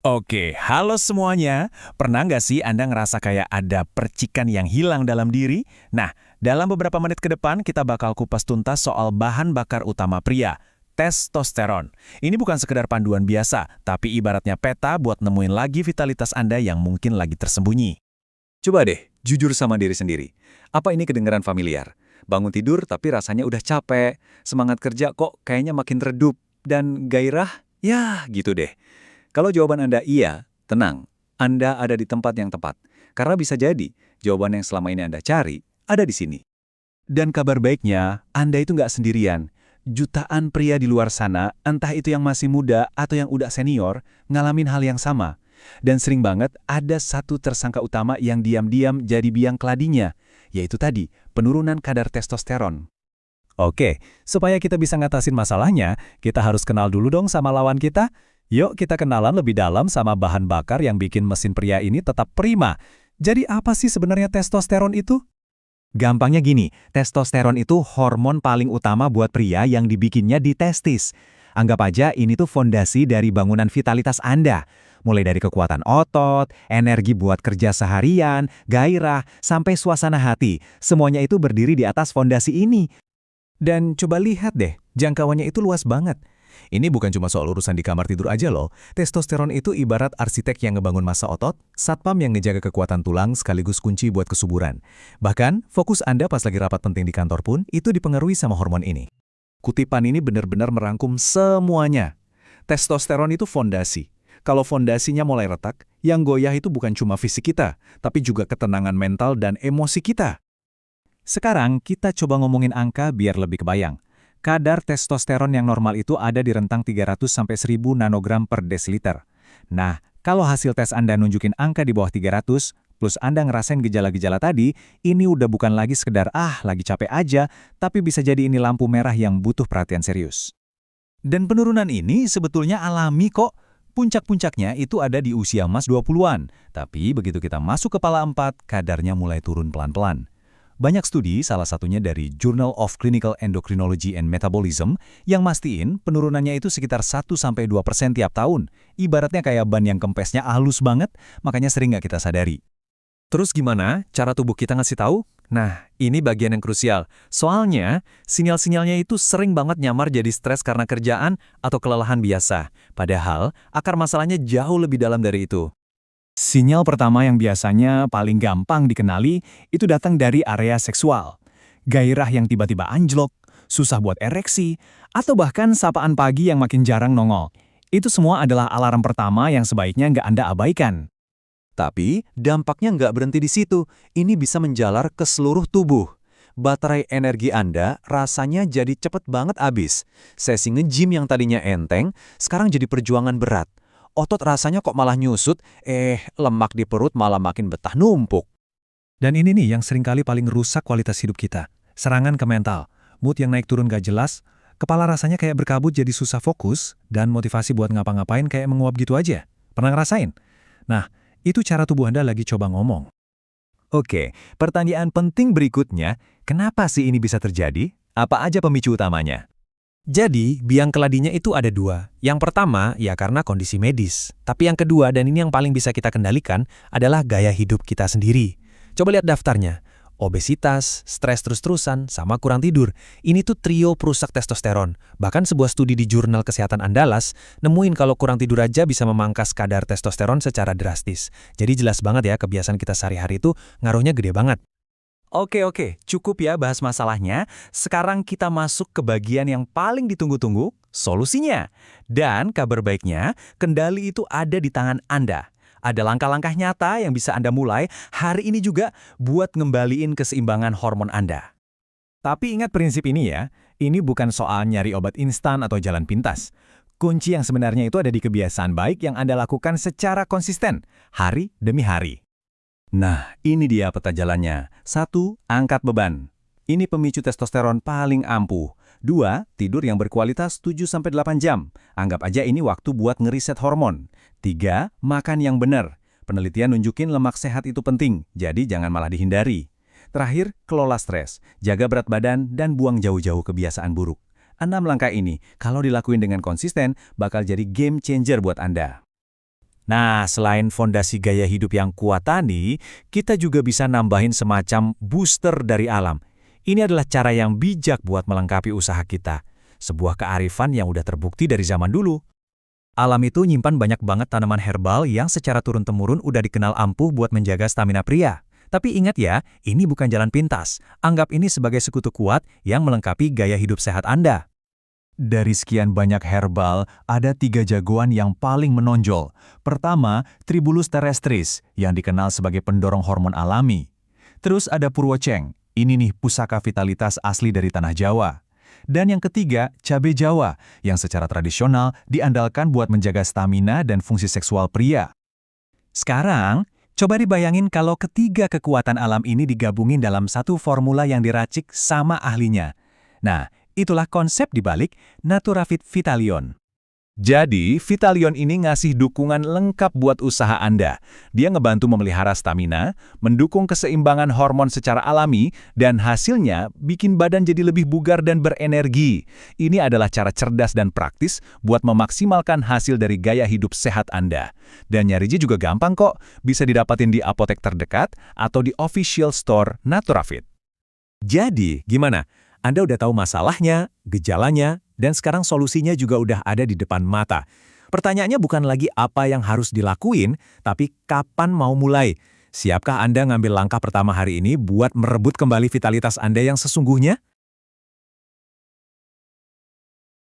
Oke, halo semuanya. Pernah nggak sih Anda ngerasa kayak ada percikan yang hilang dalam diri? Nah, dalam beberapa menit ke depan kita bakal kupas tuntas soal bahan bakar utama pria, testosteron. Ini bukan sekedar panduan biasa, tapi ibaratnya peta buat nemuin lagi vitalitas Anda yang mungkin lagi tersembunyi. Coba deh, jujur sama diri sendiri. Apa ini kedengaran familiar? Bangun tidur tapi rasanya udah capek, semangat kerja kok kayaknya makin redup, dan gairah? Ya, gitu deh. Kalau jawaban Anda iya, tenang, Anda ada di tempat yang tepat. Karena bisa jadi, jawaban yang selama ini Anda cari ada di sini. Dan kabar baiknya, Anda itu nggak sendirian. Jutaan pria di luar sana, entah itu yang masih muda atau yang udah senior, ngalamin hal yang sama. Dan sering banget ada satu tersangka utama yang diam-diam jadi biang keladinya, yaitu tadi, penurunan kadar testosteron. Oke, supaya kita bisa ngatasin masalahnya, kita harus kenal dulu dong sama lawan kita. Yuk kita kenalan lebih dalam sama bahan bakar yang bikin mesin pria ini tetap prima. Jadi apa sih sebenarnya testosteron itu? Gampangnya gini, testosteron itu hormon paling utama buat pria yang dibikinnya di testis. Anggap aja ini tuh fondasi dari bangunan vitalitas Anda. Mulai dari kekuatan otot, energi buat kerja seharian, gairah, sampai suasana hati. Semuanya itu berdiri di atas fondasi ini. Dan coba lihat deh, jangkauannya itu luas banget. Ini bukan cuma soal urusan di kamar tidur aja loh. Testosteron itu ibarat arsitek yang ngebangun massa otot, satpam yang ngejaga kekuatan tulang sekaligus kunci buat kesuburan. Bahkan, fokus Anda pas lagi rapat penting di kantor pun itu dipengaruhi sama hormon ini. Kutipan ini benar-benar merangkum semuanya. Testosteron itu fondasi. Kalau fondasinya mulai retak, yang goyah itu bukan cuma fisik kita, tapi juga ketenangan mental dan emosi kita. Sekarang kita coba ngomongin angka biar lebih kebayang. Kadar testosteron yang normal itu ada di rentang 300 sampai 1000 nanogram per desiliter. Nah, kalau hasil tes Anda nunjukin angka di bawah 300, plus Anda ngerasain gejala-gejala tadi, ini udah bukan lagi sekedar lagi capek aja, tapi bisa jadi ini lampu merah yang butuh perhatian serius. Dan penurunan ini sebetulnya alami kok. Puncak-puncaknya itu ada di usia emas 20-an, tapi begitu kita masuk kepala 4, kadarnya mulai turun pelan-pelan. Banyak studi, salah satunya dari Journal of Clinical Endocrinology and Metabolism, yang mastiin penurunannya itu sekitar 1-2% tiap tahun. Ibaratnya kayak ban yang kempesnya halus banget, makanya sering nggak kita sadari. Terus gimana cara tubuh kita ngasih tahu? Nah, ini bagian yang krusial. Soalnya, sinyal-sinyalnya itu sering banget nyamar jadi stres karena kerjaan atau kelelahan biasa. Padahal, akar masalahnya jauh lebih dalam dari itu. Sinyal pertama yang biasanya paling gampang dikenali itu datang dari area seksual. Gairah yang tiba-tiba anjlok, susah buat ereksi, atau bahkan sapaan pagi yang makin jarang nongol. Itu semua adalah alarm pertama yang sebaiknya nggak Anda abaikan. Tapi, dampaknya nggak berhenti di situ. Ini bisa menjalar ke seluruh tubuh. Baterai energi Anda rasanya jadi cepet banget habis. Sesi nge-gym yang tadinya enteng, sekarang jadi perjuangan berat. Otot rasanya kok malah nyusut, lemak di perut malah makin betah numpuk. Dan ini nih yang seringkali paling rusak kualitas hidup kita. Serangan ke mental, mood yang naik turun gak jelas, kepala rasanya kayak berkabut jadi susah fokus, dan motivasi buat ngapa-ngapain kayak menguap gitu aja. Pernah ngerasain? Nah, itu cara tubuh Anda lagi coba ngomong. Oke, pertanyaan penting berikutnya, kenapa sih ini bisa terjadi? Apa aja pemicu utamanya? Jadi, biang keladinya itu ada dua. Yang pertama, ya karena kondisi medis. Tapi yang kedua, dan ini yang paling bisa kita kendalikan, adalah gaya hidup kita sendiri. Coba lihat daftarnya. Obesitas, stres terus-terusan, sama kurang tidur. Ini tuh trio perusak testosteron. Bahkan sebuah studi di jurnal kesehatan Andalas, nemuin kalau kurang tidur aja bisa memangkas kadar testosteron secara drastis. Jadi jelas banget ya, kebiasaan kita sehari-hari itu ngaruhnya gede banget. Oke, cukup ya bahas masalahnya. Sekarang kita masuk ke bagian yang paling ditunggu-tunggu, solusinya. Dan kabar baiknya, kendali itu ada di tangan Anda. Ada langkah-langkah nyata yang bisa Anda mulai hari ini juga buat ngembaliin keseimbangan hormon Anda. Tapi ingat prinsip ini ya, ini bukan soal nyari obat instan atau jalan pintas. Kunci yang sebenarnya itu ada di kebiasaan baik yang Anda lakukan secara konsisten, hari demi hari. Nah, ini dia peta jalannya. 1. Angkat beban. Ini pemicu testosteron paling ampuh. 2. Tidur yang berkualitas 7-8 jam. Anggap aja ini waktu buat ngeriset hormon. 3. Makan yang benar. Penelitian nunjukin lemak sehat itu penting, jadi jangan malah dihindari. Terakhir, kelola stres. Jaga berat badan dan buang jauh-jauh kebiasaan buruk. 6 langkah ini, kalau dilakuin dengan konsisten, bakal jadi game changer buat Anda. Nah, selain fondasi gaya hidup yang kuat tadi, kita juga bisa nambahin semacam booster dari alam. Ini adalah cara yang bijak buat melengkapi usaha kita. Sebuah kearifan yang udah terbukti dari zaman dulu. Alam itu nyimpan banyak banget tanaman herbal yang secara turun-temurun udah dikenal ampuh buat menjaga stamina pria. Tapi ingat ya, ini bukan jalan pintas. Anggap ini sebagai sekutu kuat yang melengkapi gaya hidup sehat Anda. Dari sekian banyak herbal, ada 3 jagoan yang paling menonjol. Pertama, Tribulus terrestris, yang dikenal sebagai pendorong hormon alami. Terus ada Purwocheng, ini nih pusaka vitalitas asli dari tanah Jawa. Dan yang ketiga, cabai Jawa, yang secara tradisional diandalkan buat menjaga stamina dan fungsi seksual pria. Sekarang, coba dibayangin kalau ketiga kekuatan alam ini digabungin dalam satu formula yang diracik sama ahlinya. Nah, itulah konsep dibalik Naturavit Vitalion. Jadi, Vitalion ini ngasih dukungan lengkap buat usaha Anda. Dia ngebantu memelihara stamina, mendukung keseimbangan hormon secara alami, dan hasilnya bikin badan jadi lebih bugar dan berenergi. Ini adalah cara cerdas dan praktis buat memaksimalkan hasil dari gaya hidup sehat Anda. Dan nyarinya juga gampang kok, bisa didapatin di apotek terdekat atau di official store Naturavit. Jadi, gimana? Anda udah tahu masalahnya, gejalanya, dan sekarang solusinya juga udah ada di depan mata. Pertanyaannya bukan lagi apa yang harus dilakuin, tapi kapan mau mulai. Siapkah Anda ngambil langkah pertama hari ini buat merebut kembali vitalitas Anda yang sesungguhnya?